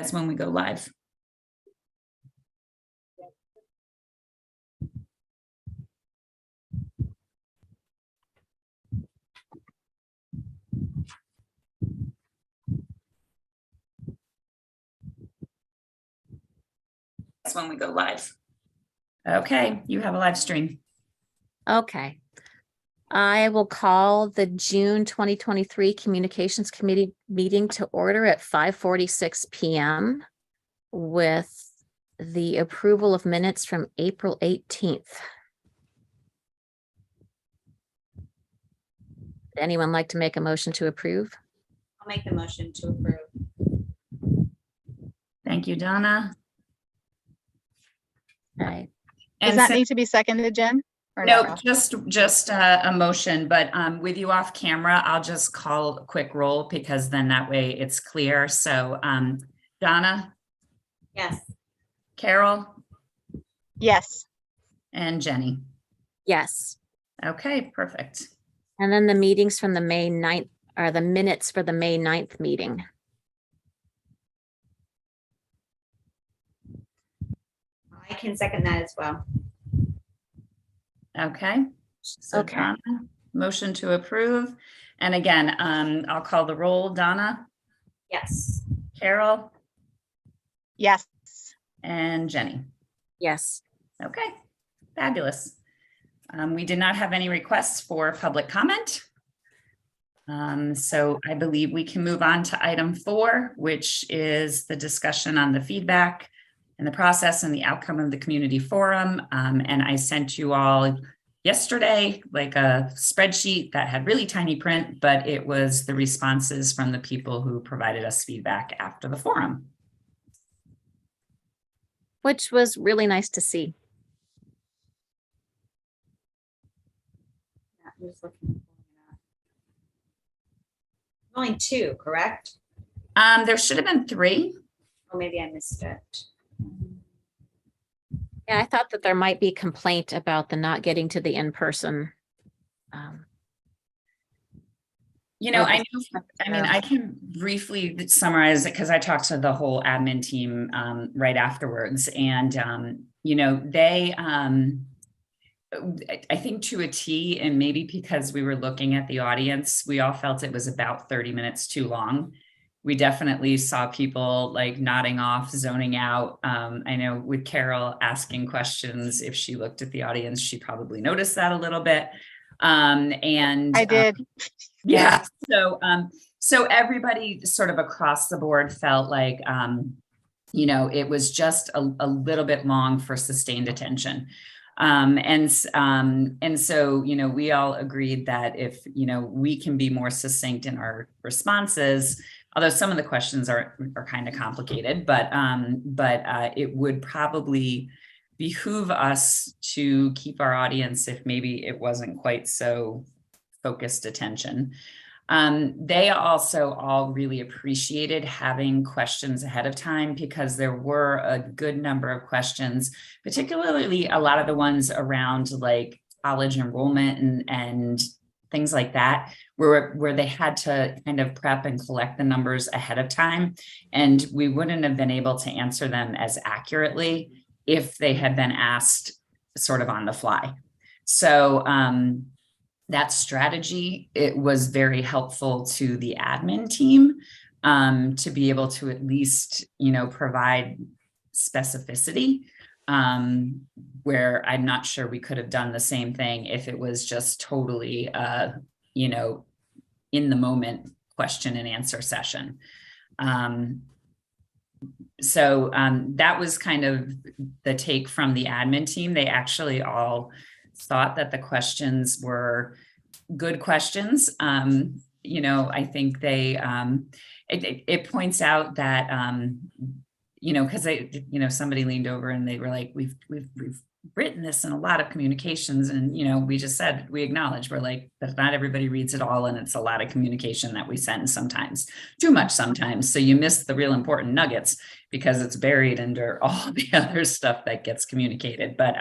That's when we go live. That's when we go live. Okay, you have a live stream. Okay. I will call the June 2023 Communications Committee meeting to order at 5:46 p.m. with the approval of minutes from April 18th. Would anyone like to make a motion to approve? I'll make the motion to approve. Thank you, Donna. Okay. Does that need to be seconded, Jen? Or No, no? just a motion, but with you off camera, I'll just call a quick roll because then that way it's clear. So Donna, Yes. Carol, Yes. and Jenny. Yes. Okay, perfect. And then the meetings from the May 9th are the minutes for the May 9th meeting. I can second that as well. Okay. So Okay. Donna, motion to approve. And again, I'll call the roll. Donna, Yes. Carol, Yes. and Jenny. Yes. Okay, fabulous. We did not have any requests for public comment. So I believe we can move on to item 4, which is the discussion on the feedback and the process and the outcome of the community forum. And I sent you all yesterday, like a spreadsheet that had really tiny print, but it was the responses from the people who provided us feedback after the forum. Which was really nice to see. I'm just looking for that. Only 2, correct? There should have been 3. Or maybe I missed it. Yeah, I thought that there might be complaint about the not getting to the in-person. You know, Or I just- know, I mean, I can briefly summarize it because I talked to the whole admin team right afterwards. And, you know, they, I think to a T, and maybe because we were looking at the audience, we all felt it was about 30 minutes too long. We definitely saw people like nodding off, zoning out. I know with Carol asking questions, if she looked at the audience, she probably noticed that a little bit. And I did. Yeah. So everybody sort of across the board felt like, you know, it was just a little bit long for sustained attention. And so, you know, we all agreed that if, you know, we can be more succinct in our responses, although some of the questions are kind of complicated, but it would probably behoove us to keep our audience if maybe it wasn't quite so focused attention. They also all really appreciated having questions ahead of time because there were a good number of questions, particularly a lot of the ones around like college enrollment and things like that, where they had to kind of prep and collect the numbers ahead of time. And we wouldn't have been able to answer them as accurately if they had been asked sort of on the fly. So, that strategy, it was very helpful to the admin team to be able to at least, you know, provide specificity where I'm not sure we could have done the same thing if it was just totally, you know, in the moment question and answer session. So that was kind of the take from the admin team. They actually all thought that the questions were good questions. You know, I think they, it points out that, you know, because you know, somebody leaned over and they were like, we've written this in a lot of communications. And, you know, we just said, we acknowledge, we're like, that not everybody reads it all. And it's a lot of communication that we send sometimes, too much sometimes. So you miss the real important nuggets because it's buried under all the other stuff that gets communicated. But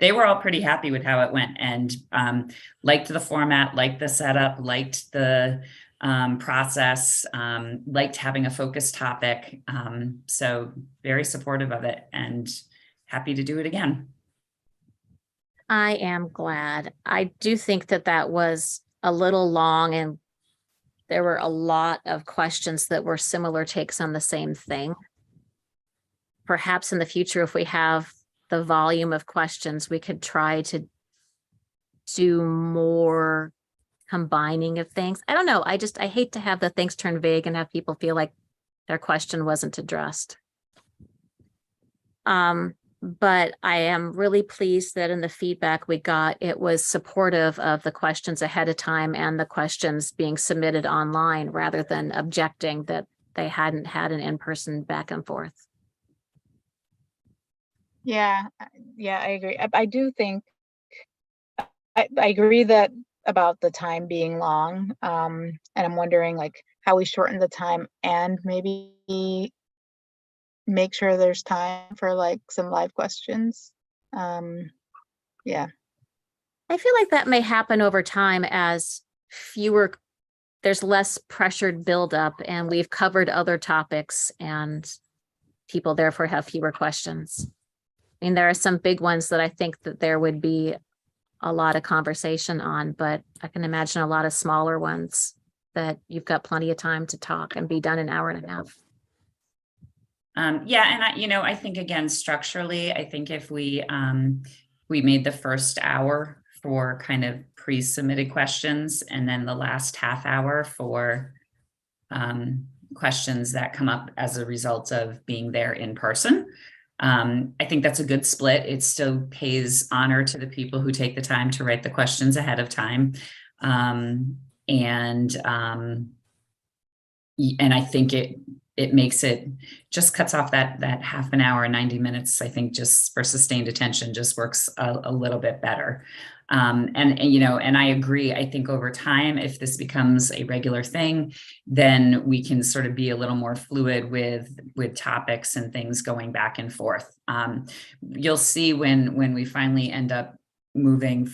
they were all pretty happy with how it went and liked the format, liked the setup, liked the process, liked having a focused topic. So very supportive of it and happy to do it again. I am glad. I do think that that was a little long and there were a lot of questions that were similar takes on the same thing. Perhaps in the future, if we have the volume of questions, we could try to do more combining of things. I don't know. I hate to have the things turn vague and have people feel like their question wasn't addressed. But I am really pleased that in the feedback we got, it was supportive of the questions ahead of time and the questions being submitted online rather than objecting that they hadn't had an in-person back and forth. Yeah, I agree. I do think, I agree that about the time being long. And I'm wondering like how we shorten the time and maybe make sure there's time for like some live questions. Yeah. I feel like that may happen over time as there's less pressured buildup and we've covered other topics and people therefore have fewer questions. I mean, there are some big ones that I think that there would be a lot of conversation on, but I can imagine a lot of smaller ones that you've got plenty of time to talk and be done in an hour and a half. Yeah, and I think again, structurally, I think if we made the first hour for kind of pre-submitted questions and then the last half hour for questions that come up as a result of being there in person. I think that's a good split. It still pays honor to the people who take the time to write the questions ahead of time. And I think it makes it just cuts off that half an hour, 90 minutes, I think just for sustained attention just works a little bit better. And I agree. I think over time, if this becomes a regular thing, then we can sort of be a little more fluid with topics and things going back and forth. You'll see when we finally end up moving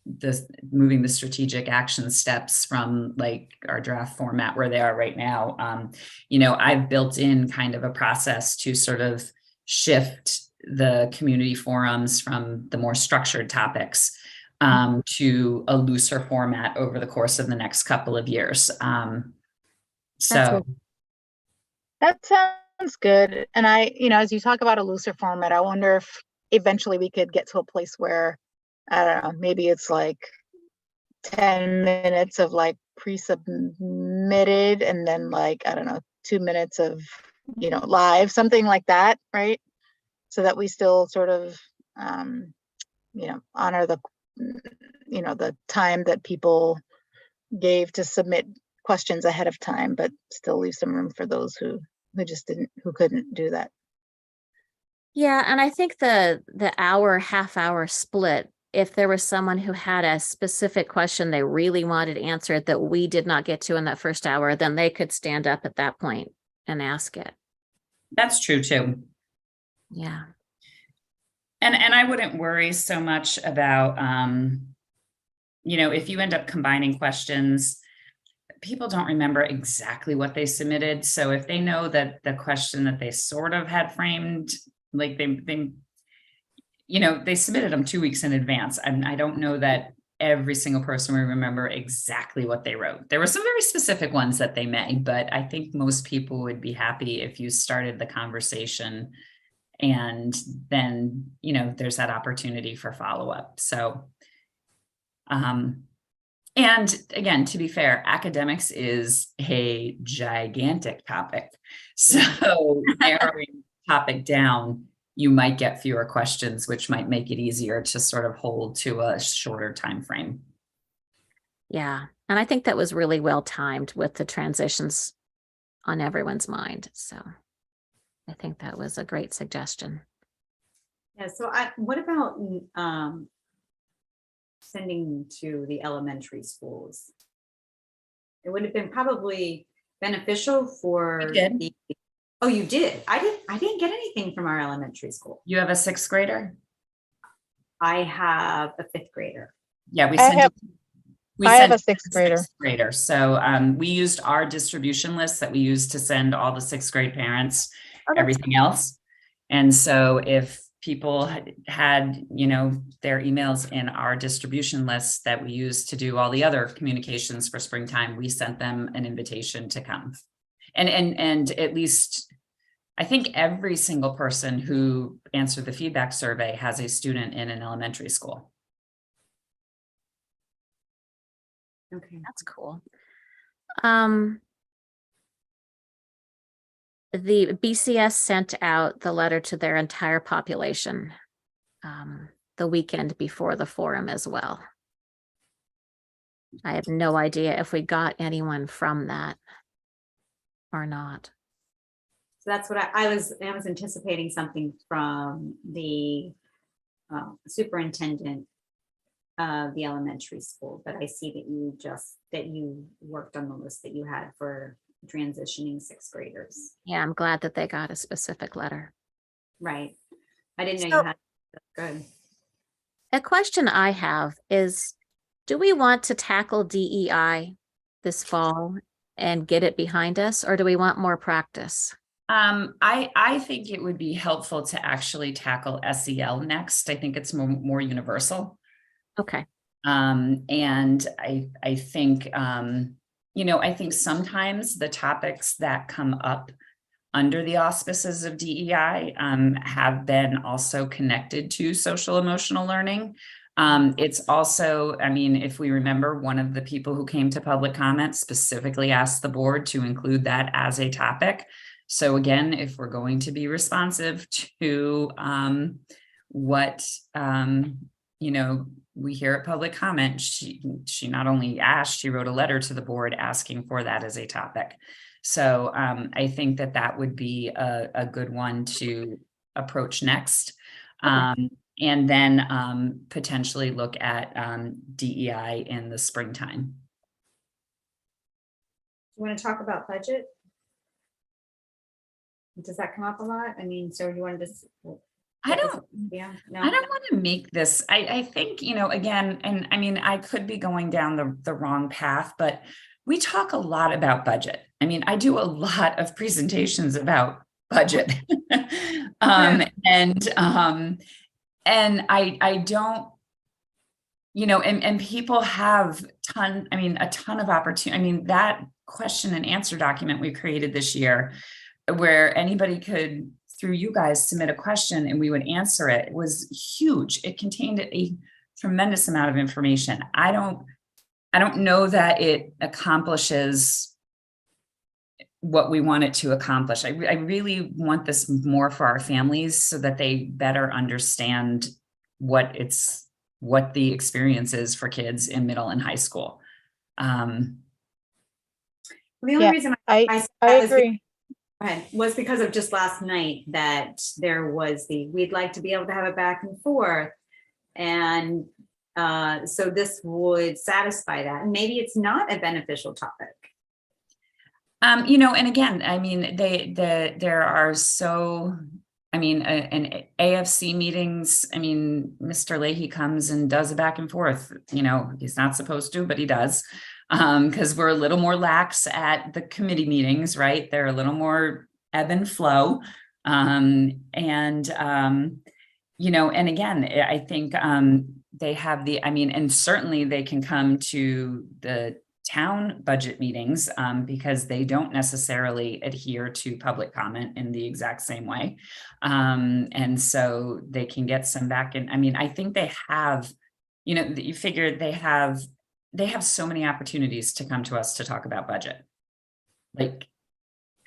the strategic action steps from like our draft format where they are right now. I've built in kind of a process to sort of shift the community forums from the more structured topics to a looser format over the course of the next couple of years. So That sounds good. And as you talk about a looser format, I wonder if eventually we could get to a place where, I don't know, maybe it's like 10 minutes of like pre-submitted and then like, I don't know, 2 minutes of, live, something like that, right? So that we still sort of, honor the time that people gave to submit questions ahead of time, but still leave some room for those who couldn't do that. Yeah, and I think the half hour split, if there was someone who had a specific question they really wanted answered that we did not get to in that first hour, then they could stand up at that point and ask it. that's true too. Yeah. And I wouldn't worry so much about, if you end up combining questions, people don't remember exactly what they submitted. So if they know that the question that they sort of had framed, like they submitted them 2 weeks in advance. And I don't know that every single person will remember exactly what they wrote. There were some very specific ones that they may, but I think most people would be happy if you started the conversation and then, there's that opportunity for follow-up. So, and again, to be fair, academics is a gigantic topic. So narrowing topic down, you might get fewer questions, which might make it easier to sort of hold to a shorter time frame. Yeah. And I think that was really well timed with the transitions on everyone's mind. So I think that was a great suggestion. Yeah, so what about sending to the elementary schools? It would have been probably beneficial for Oh, you did? I didn't get anything from our elementary school. You have a 6th grader? I have a 5th grader. Yeah, we sent it. We I have sent a sixth grader. sixth grader. So we used our distribution list that we used to send all the sixth grade parents, Oh, that's everything else. And so if people had, you know, their emails in our distribution list that we used to do all the other communications for springtime, we sent them an invitation to come. And at least, I think every single person who answered the feedback survey has a student in an elementary school. Okay. That's cool. The BCS sent out the letter to their entire population the weekend before the forum as well. I have no idea if we got anyone from that or not. So that's what I was anticipating something from the superintendent of the elementary school, but I see that you worked on the list that you had for transitioning sixth graders. Yeah, I'm glad that they got a specific letter. Right. I didn't know So- you had, that's good. A question I have is, do we want to tackle DEI this fall and get it behind us, or do we want more practice? I think it would be helpful to actually tackle SEL next. I think it's more universal. Okay. And I think, you know, I think sometimes the topics that come up under the auspices of DEI have been also connected to social emotional learning. It's also, I mean, if we remember, one of the people who came to public comment specifically asked the board to include that as a topic. So again, if we're going to be responsive to what, you know, we hear at public comment, she not only asked, she wrote a letter to the board asking for that as a topic. So I think that would be a good one to approach next. Okay. And then potentially look at DEI in the springtime. You want to talk about budget? Does that come up a lot? I mean, so you wanted to. I don't Yeah. No. I don't want to make this, I think, you know, again, and I mean, I could be going down the wrong path, but we talk a lot about budget. I mean, I do a lot of presentations about budget. And I don't, you know, and people have a ton of opportunity. I mean, that question and answer document we created this year, where anybody could, through you guys, submit a question and we would answer it. It was huge. It contained a tremendous amount of information. I don't know that it accomplishes what we want it to accomplish. I really want this more for our families so that they better understand what the experience is for kids in middle and high school. The only Yeah, reason I was agree. was because of just last night that there was we'd like to be able to have it back and forth. And so this would satisfy that. And maybe it's not a beneficial topic. You know, and again, I mean, there are so, I mean, in AFC meetings, I mean, Mr. Leahy comes and does a back and forth, you know, he's not supposed to, but he does. Because we're a little more lax at the committee meetings, right? They're a little more ebb and flow. You know, and again, I think they have and certainly they can come to the town budget meetings because they don't necessarily adhere to public comment in the exact same way. And so they can get some back in. I mean, I think they have, you know, you figure they have so many opportunities to come to us to talk about budget, like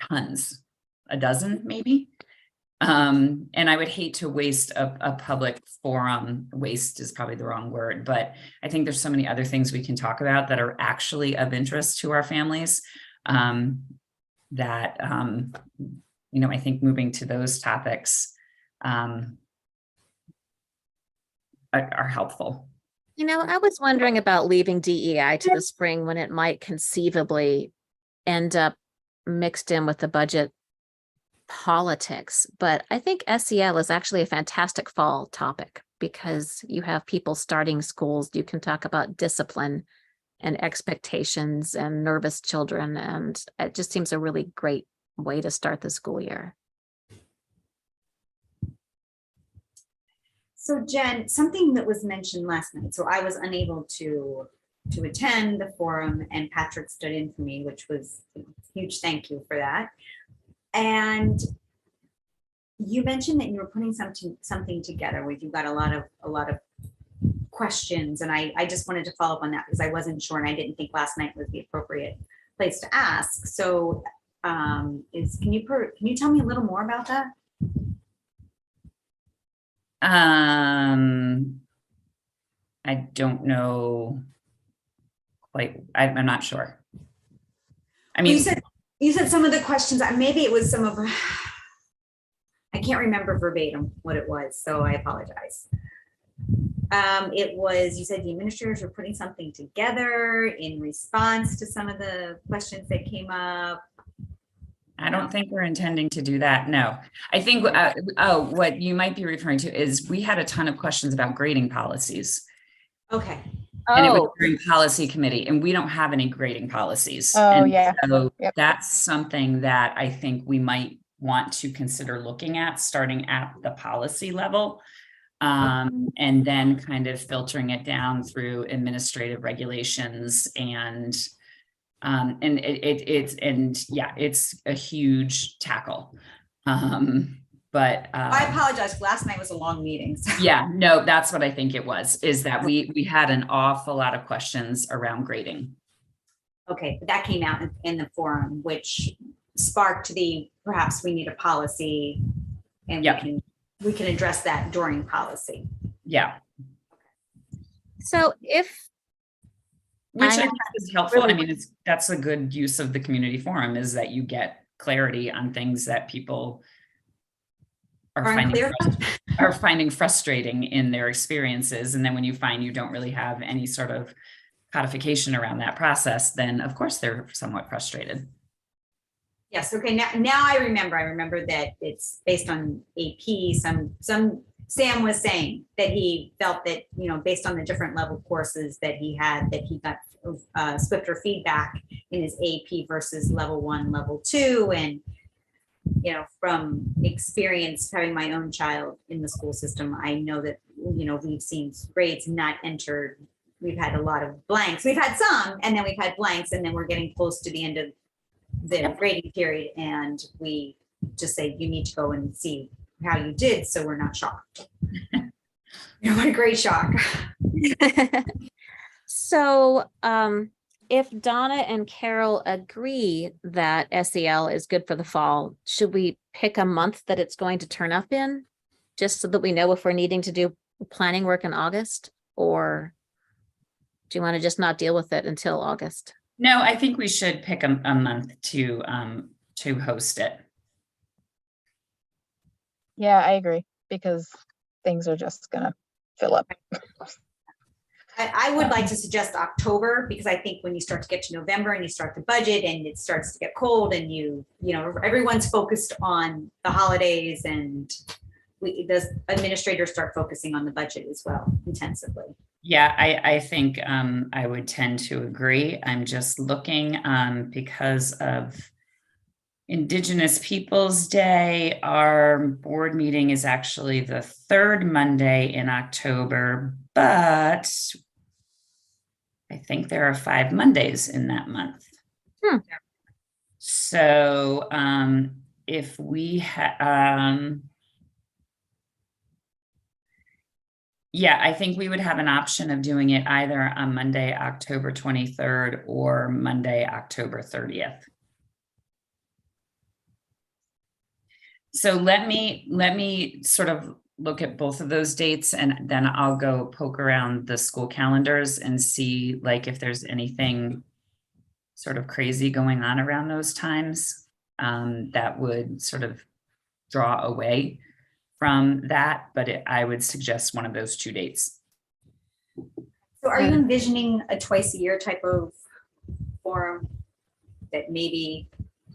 tons, a dozen maybe. And I would hate to waste a public forum. Waste is probably the wrong word, but I think there's so many other things we can talk about that are actually of interest to our families that, you know, I think moving to those topics are helpful. You know, I was wondering about leaving DEI to the spring when it might conceivably end up mixed in with the budget politics. But I think SEL is actually a fantastic fall topic because you have people starting schools. You can talk about discipline and expectations and nervous children. And it just seems a really great way to start the school year. So Jen, something that was mentioned last night, so I was unable to attend the forum, and Patrick stood in for me, which was a huge thank you for that. And you mentioned that you were putting something together with, you got a lot of questions, and I just wanted to follow up on that because I wasn't sure, and I didn't think last night was the appropriate place to ask. So can you tell me a little more about that? I don't know quite. I'm not sure. I mean, you said some of the questions, maybe it was some of, I can't remember verbatim what it was, so I apologize. It was, you said the administrators were putting something together in response to some of the questions that came up. I don't think we're intending to do that. No, I think, what you might be referring to is we had a ton of questions about grading policies. Okay. And it was Oh, during policy committee, and we don't have any grading policies. Oh, And yeah. so Yep. that's something that I think we might want to consider looking at, starting at the policy level. And then kind of filtering it down through administrative regulations it's a huge tackle. But I apologize. Last night was a long meeting. So. yeah, no, that's what I think it was, is that we had an awful lot of questions around grading. Okay, but that came out in the forum, which sparked perhaps we need a policy, and Yep. we can address that during policy. Yeah. so Which I I think is helpful. really- I mean, that's a good use of the community forum, is that you get clarity on things that people are finding frustrating in their experiences. And then when you find you don't really have any sort of codification around that process, then of course they're somewhat frustrated. Yes. Okay. Now I remember that it's based on AP. Sam was saying that he felt that, based on the different level courses that he had, that he got swifter feedback in his AP versus level 1, level 2. And, from experience having my own child in the school system, I know that, we've seen grades not entered. We've had a lot of blanks. We've had some, and then we've had blanks, and then we're getting close to the end of the grading period, and we just say, you need to go and see how you did, so we're not shocked. What a great shock. So, if Donna and Carol agree that SEL is good for the fall, should we pick a month that it's going to turn up in? Just so that we know if we're needing to do planning work in August, or do you want to just not deal with it until August? No, I think we should pick a month to host it. Yeah, I agree, because things are just gonna fill up. I would like to suggest October, because I think when you start to get to November and you start the budget and it starts to get cold, and everyone's focused on the holidays, and the administrators start focusing on the budget as well intensively. Yeah, I think I would tend to agree. I'm just looking because of Indigenous Peoples Day. Our board meeting is actually the third Monday in October, but I think there are 5 Mondays in that month. So if we yeah, I think we would have an option of doing it either on Monday, October 23rd, or Monday, October 30th. So let me sort of look at both of those dates, and then I'll go poke around the school calendars and see if there's anything sort of crazy going on around those times that would sort of draw away from that. But I would suggest one of those 2 dates. So are you envisioning a twice a year type of forum that maybe,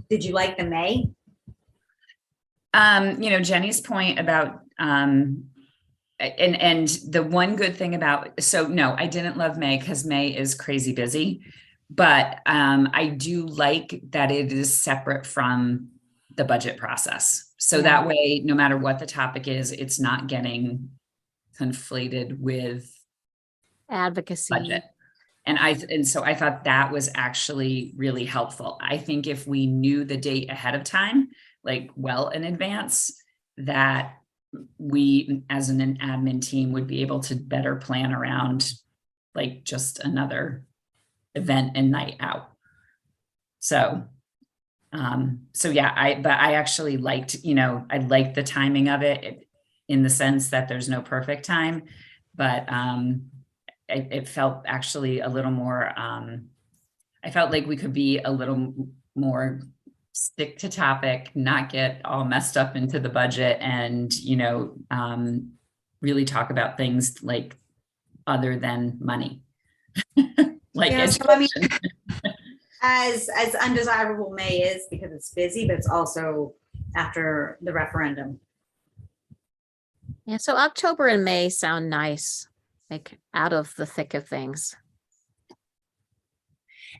did you like the May? Jenny's point about and the one good thing about, so no, I didn't love May because May is crazy busy, but I do like that it is separate from the budget process. So Yeah. that way, no matter what the topic is, it's not getting conflated with Advocacy. budget. And so I thought that was actually really helpful. I think if we knew the date ahead of time, like well in advance, that we as an admin team would be able to better plan around like just another event and night out. So yeah, but I actually liked, I liked the timing of it in the sense that there's no perfect time, but it felt actually a little more, I felt like we could be a little more stick to topic, not get all messed up into the budget, and, really talk about things like other than money. Like Yeah, so I mean, education. as undesirable May is because it's busy, but it's also after the referendum. Yeah, so October and May sound nice, like out of the thick of things.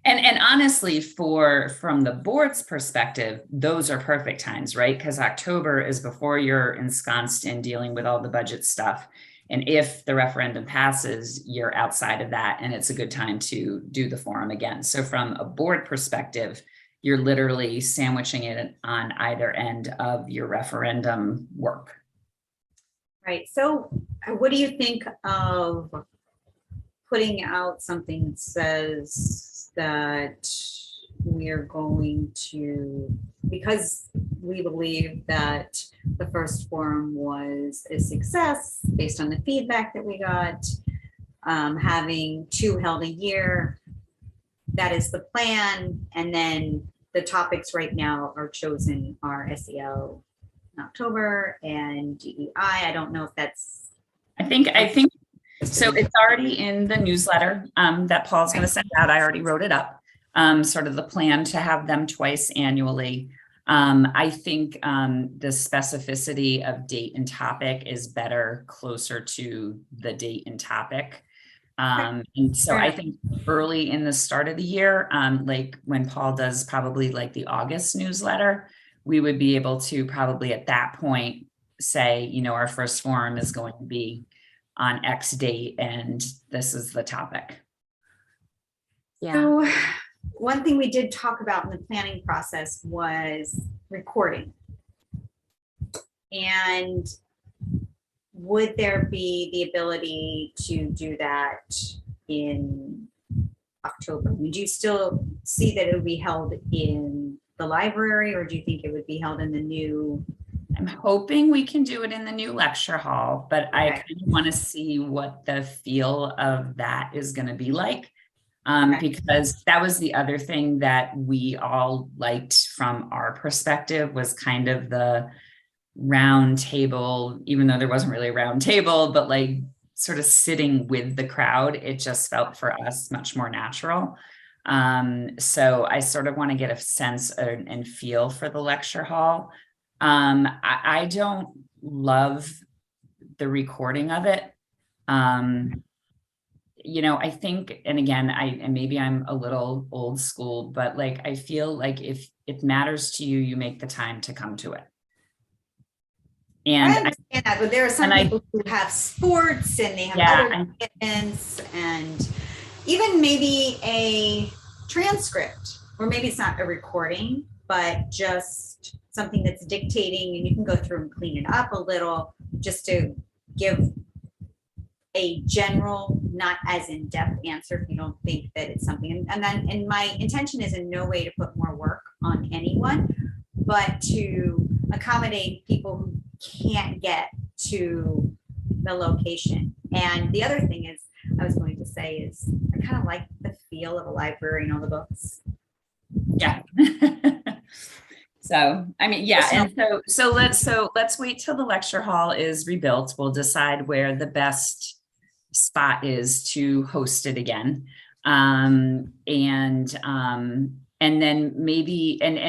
And honestly, from the board's perspective, those are perfect times, right? Because October is before you're ensconced in dealing with all the budget stuff. And if the referendum passes, you're outside of that, and it's a good time to do the forum again. So from a board perspective, you're literally sandwiching it on either end of your referendum work. Right. So what do you think of putting out something that says that we are going to, because we believe that the first forum was a success based on the feedback that we got, having 2 held a year, that is the plan. And then the topics right now are chosen are SEL in October and DEI. I don't know if that's. I think so. It's already in the newsletter that Paul's going to send out. I already wrote it up. Sort of the plan to have them twice annually. I think the specificity of date and topic is better closer to the date and topic. And so I think early in the start of the year, like when Paul does probably like the August newsletter, we would be able to probably at that point say, our first forum is going to be on X date and this is the topic. Yeah. So one thing we did talk about in the planning process was recording. And would there be the ability to do that in October? Would you still see that it would be held in the library, or do you think it would be held in the new? I'm hoping we can do it in the new lecture hall, but I kind of want to see what the feel of that is going to be like. Because that was the other thing that we all liked from our perspective was kind of the round table, even though there wasn't really a round table, but like sort of sitting with the crowd. It just felt for us much more natural. So I sort of want to get a sense and feel for the lecture hall. I don't love the recording of it. I think, and again, and maybe I'm a little old school, but like, I feel like if it matters to you, you make the time to come to it. And I understand that, but there are some people who have sports and they have other commitments, and even maybe a transcript, or maybe it's not a recording, but just something that's dictating, and you can go through and clean it up a little just to give a general, not as in-depth answer if you don't think that it's something. And my intention is in no way to put more work on anyone, but to accommodate people who can't get to the location. And the other thing is, I was going to say is, I kind of like the feel of a library and all the books. Yeah. So, I mean, yeah. And so let's wait till the lecture hall is rebuilt. We'll decide where the best spot is to host it again. And And then maybe, and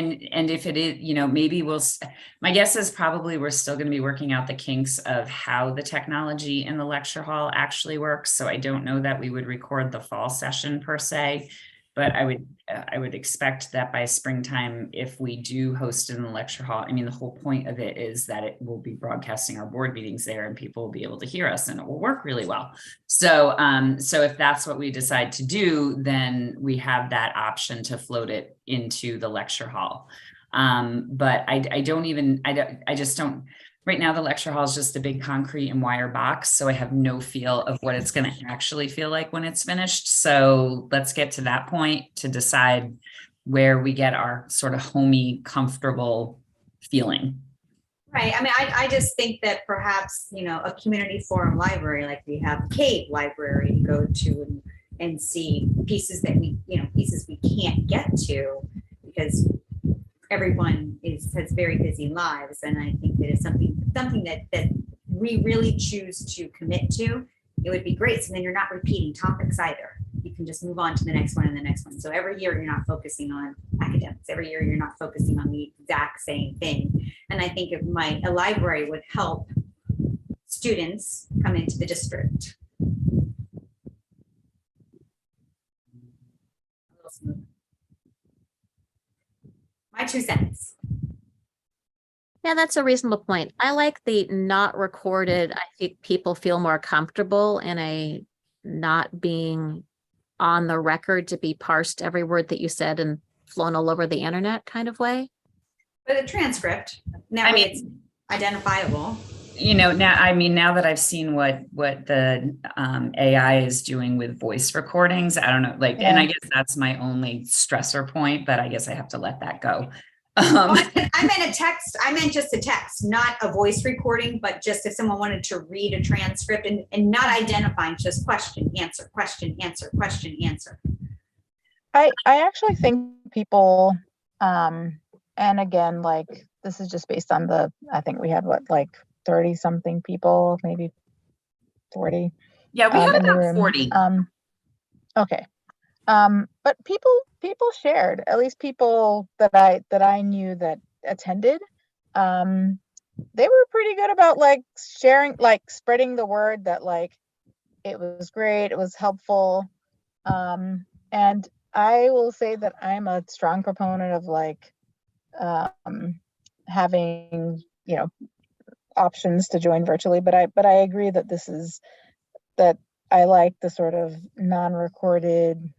if it is, maybe my guess is probably we're still going to be working out the kinks of how the technology in the lecture hall actually works. So I don't know that we would record the fall session per se, but I would expect that by springtime, if we do host it in the lecture hall, I mean, the whole point of it is that it will be broadcasting our board meetings there and people will be able to hear us and it will work really well. So, so if that's what we decide to do, then we have that option to float it into the lecture hall. But I just don't, right now the lecture hall is just a big concrete and wire box. So I have no feel of what it's going to actually feel like when it's finished. So let's get to that point to decide where we get our sort of homey, comfortable feeling. Right. I mean, I just think that perhaps, a community forum library, like we have Cave Library to go to and see pieces that pieces we can't get to because everyone has very busy lives. And I think that it's something that we really choose to commit to. It would be great. So then you're not repeating topics either. You can just move on to the next one and the next one. So every year you're not focusing on academics. Every year you're not focusing on the exact same thing. And I think a library would help students come into the district. My 2 cents. Yeah, that's a reasonable point. I like the not recorded. I think people feel more comfortable in a not being on the record to be parsed every word that you said and flown all over the internet kind of way. But a transcript, now it's identifiable. Now that I've seen what the AI is doing with voice recordings, I don't know, and I guess that's my only stressor point, but I guess I have to let that go. I meant just a text, not a voice recording, but just if someone wanted to read a transcript and not identifying, just question, answer, question, answer, question, answer. I actually think people, and again, this is just based on I think we had 30 something people, maybe 40. Yeah, we had about 40. Okay. But people shared, at least people that I knew that attended, they were pretty good about sharing, spreading the word that it was great, it was helpful. And I will say that I'm a strong proponent of having, options to join virtually, but I agree that that I like the sort of non-recorded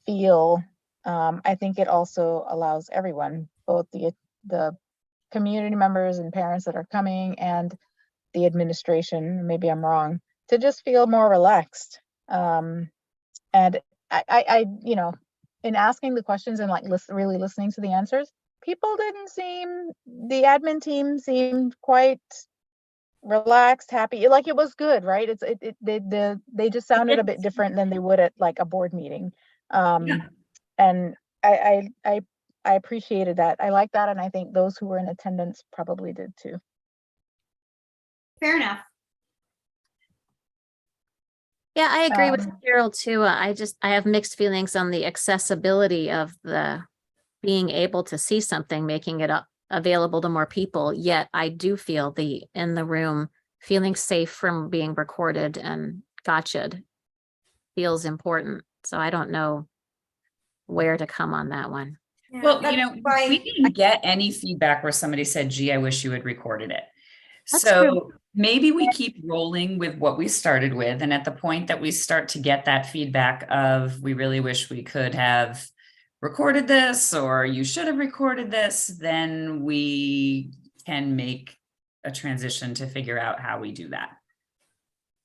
feel. I think it also allows everyone, both the community members and parents that are coming and the administration, maybe I'm wrong, to just feel more relaxed. And I in asking the questions and really listening to the answers, the admin team seemed quite relaxed, happy, it was good, right? They just sounded a bit different than they would at a board meeting. And I appreciated that. I like that, and I think those who were in attendance probably did too. Fair enough. Yeah, I agree with Carol too. I have mixed feelings on the accessibility of the being able to see something, making it available to more people. Yet I do feel in the room feeling safe from being recorded and gotcha'd feels important. So I don't know where to come on that one. Yeah, well, we didn't get any feedback where somebody said, gee, I wish you had recorded it. That's so true. Maybe we keep rolling with what we started with. And at the point that we start to get that feedback of, we really wish we could have recorded this, or you should have recorded this, then we can make a transition to figure out how we do that.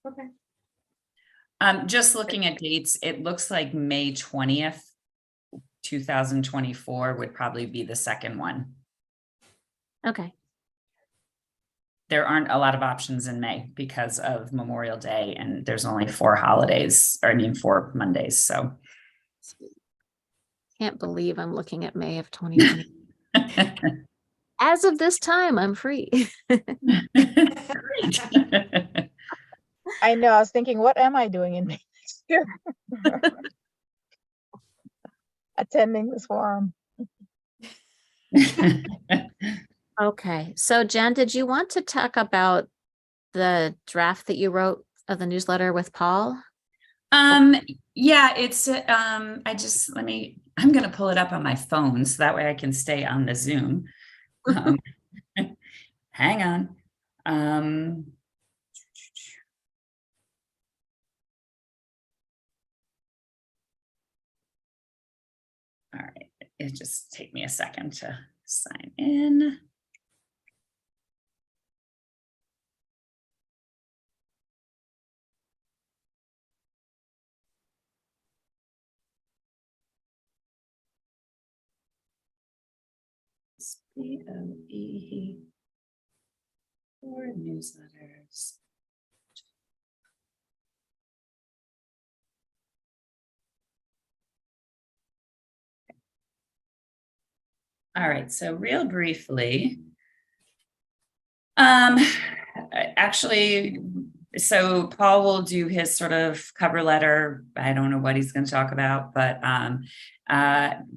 Okay. Just looking at dates, it looks like May 20th, 2024 would probably be the second one. Okay. There aren't a lot of options in May because of Memorial Day, and there's only 4 Mondays. So can't believe I'm looking at May of 2020. As of this time, I'm free. Great. I know, I was thinking, what am I doing in May next year? attending this forum. Okay, so Jen, did you want to talk about the draft that you wrote of the newsletter with Paul? Yeah, it's, I'm gonna pull it up on my phone so that way I can stay on the Zoom. Um, hang on. All right, it just take me a second to sign in. BOE for newsletters. All right, so real briefly, actually, so Paul will do his sort of cover letter. I don't know what he's going to talk about, but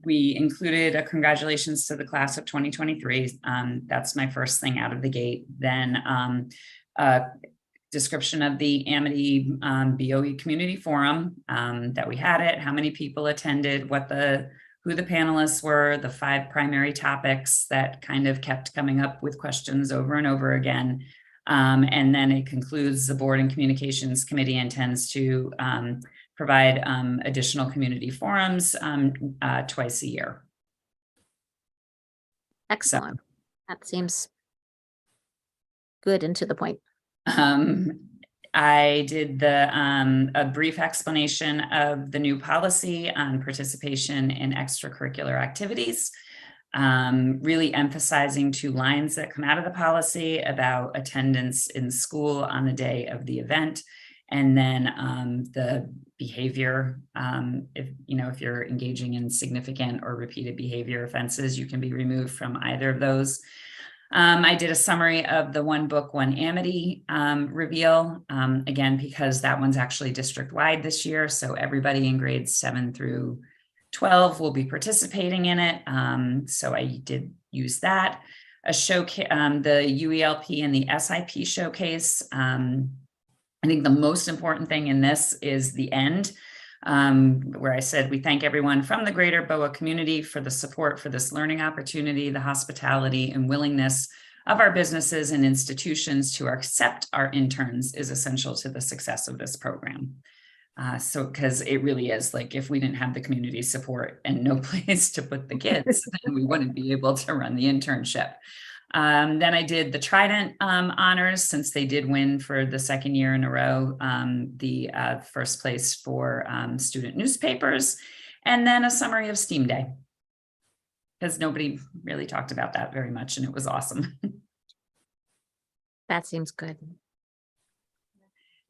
we included a congratulations to the class of 2023. That's my first thing out of the gate. Then description of the Amity BOE community forum, that we had it, how many people attended, who the panelists were, the 5 primary topics that kind of kept coming up with questions over and over again. And then it concludes the board and communications committee intends to provide additional community forums twice a year. Excellent. So, that seems good and to the point. I did a brief explanation of the new policy on participation in extracurricular activities, really emphasizing 2 lines that come out of the policy about attendance in school on the day of the event, and then the behavior. If you're engaging in significant or repeated behavior offenses, you can be removed from either of those. I did a summary of the One Book, One Amity reveal, again, because that one's actually district-wide this year. So everybody in grades 7 through 12 will be participating in it. So I did use that. A showcase, the UELP and the SIP showcase. I think the most important thing in this is the end, where I said, we thank everyone from the greater BOA community for the support for this learning opportunity, the hospitality and willingness of our businesses and institutions to accept our interns is essential to the success of this program. So, because it really is, like, if we didn't have the community support and no place to put the kids, then we wouldn't be able to run the internship. Then I did the Trident honors, since they did win for the 2nd year in a row, the first place for student newspapers, and then a summary of STEAM Day, because nobody really talked about that very much, and it was awesome. That seems good.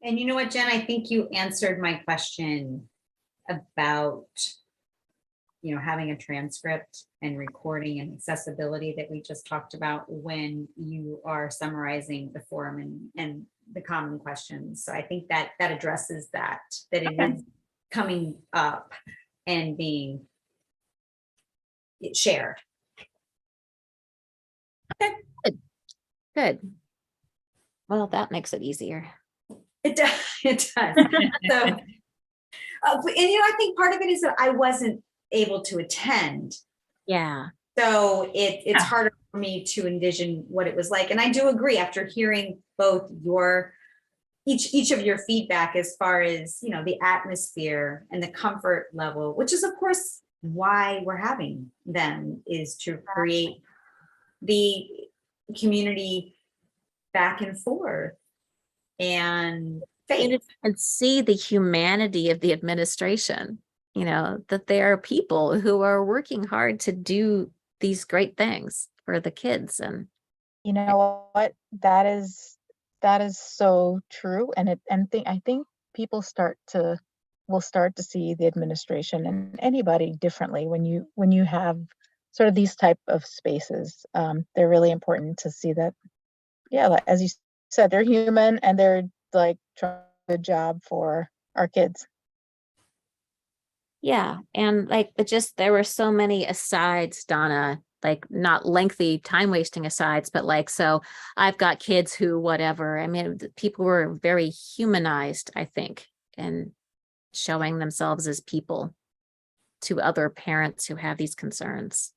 And you know what, Jen, I think you answered my question about, having a transcript and recording and accessibility that we just talked about when you are summarizing the forum and the common questions. So I think that addresses that it is coming up and being shared. Okay. Good. Well, that makes it easier. It does. It does. So, and I think part of it is that I wasn't able to attend. Yeah. So it's harder for me to envision what it was like. And I do agree, after hearing both each of your feedback as far as, the atmosphere and the comfort level, which is of course why we're having them, is to create the community back and forth and faith. And see the humanity of the administration, that there are people who are working hard to do these great things for the kids. And you know what, that is so true. And I think people will start to see the administration and anybody differently when you have sort of these type of spaces. They're really important to see that, like, as you said, they're human and they're like trying a good job for our kids. Yeah, and like, but just there were so many asides, Donna, like not lengthy time wasting asides, but like, so I've got kids who, whatever. I mean, people were very humanized, I think, and showing themselves as people to other parents who have these concerns.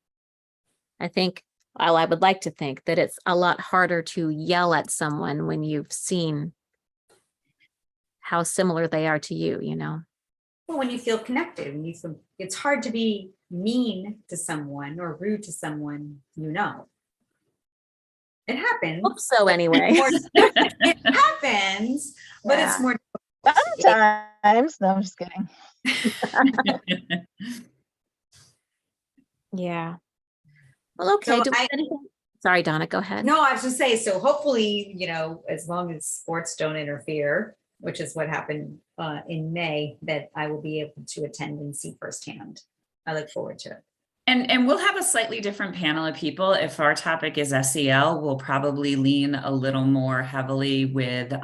I think, well, I would like to think that it's a lot harder to yell at someone when you've seen how similar they are to you, you know? Well, when you feel connected, and it's hard to be mean to someone or rude to someone, you know. It happens. Hope so anyway. It happens, but it's Yeah. more. Sometimes. No, I'm just kidding. Yeah. Well, okay. So Do we have anything? Sorry, Donna, go ahead. No, I was just saying, so hopefully, as long as sports don't interfere, which is what happened in May, that I will be able to attend and see firsthand. I look forward to it. And we'll have a slightly different panel of people. If our topic is SEL, we'll probably lean a little more heavily with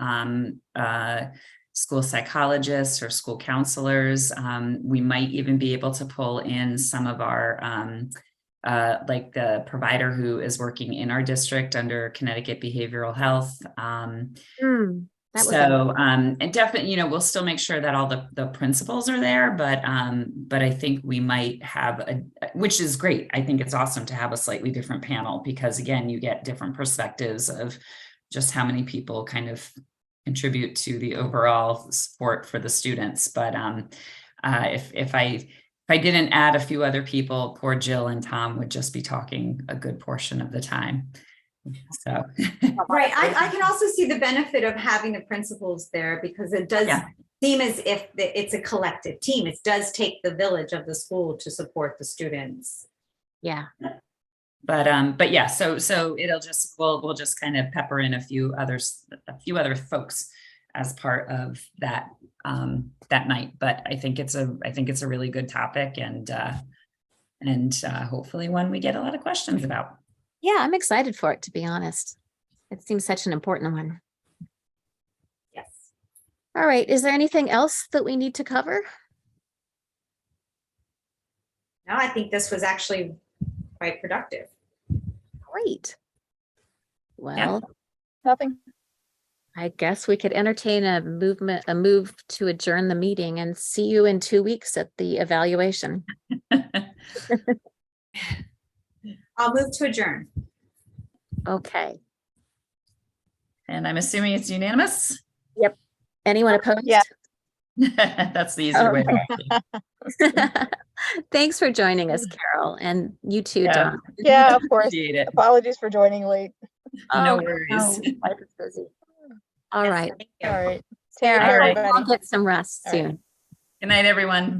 school psychologists or school counselors. We might even be able to pull in some of our like the provider who is working in our district under Connecticut Behavioral Health. And definitely, we'll still make sure that all the principals are there, but I think we might have which is great. I think it's awesome to have a slightly different panel because again, you get different perspectives of just how many people kind of contribute to the overall support for the students. But if I didn't add a few other people, poor Jill and Tom would just be talking a good portion of the time. So right. I can also see the benefit of having the principals there because it does seem as if it's a collective team. It does take the village of the school to support the students. Yeah. But yeah, so it'll just we'll just kind of pepper in a few other folks as part of that that night. But I think it's a really good topic and hopefully one we get a lot of questions about. Yeah, I'm excited for it, to be honest. It seems such an important one. Yes. All right. Is there anything else that we need to cover? No, I think this was actually quite productive. Great. Well, Nothing. I guess we could entertain a move to adjourn the meeting and see you in 2 weeks at the evaluation. I'll move to adjourn. Okay. And I'm assuming it's unanimous? Yep. Anyone opposed? Yeah. That's the easier way. Thanks for joining us, Carol, and you too, Yeah. Don. Yeah, of course. Appreciate it. Apologies for joining late. No Oh, worries. life is busy. All right. Thank you. All right. Sarah, Take care, right. I'll everybody. get some rest All right. soon. Good night, everyone.